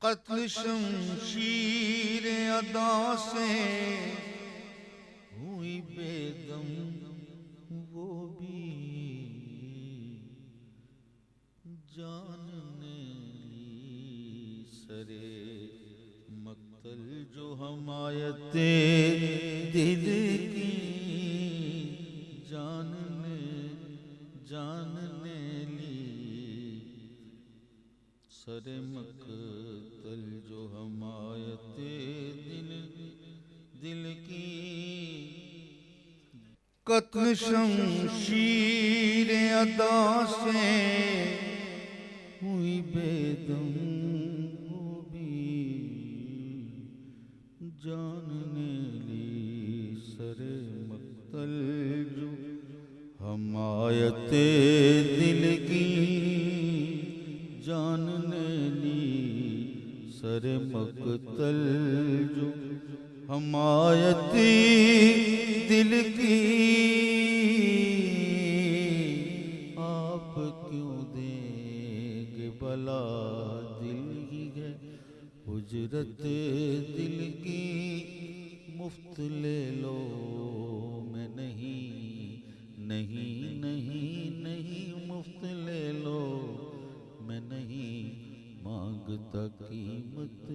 قتل شمشیر ادا سے ہوئی بے دم وہ بھی جان نے لی سرے مقتل جو حمایت دل کی جان نے لی سر مقتل جو حمایت دل کی قتل شمشیر ادا سے ہوئی بے دم وہ بھی جان نے لی سر مقتل جو حمایت دل کی جان نے لی سر مقتل جو حمایت دل کی آپ کیوں دیں گے بلا دل ہی ہے اجرت دل کی مفت لے لو میں نہیں مفت لے لو میں نہیں مانگتا قیمت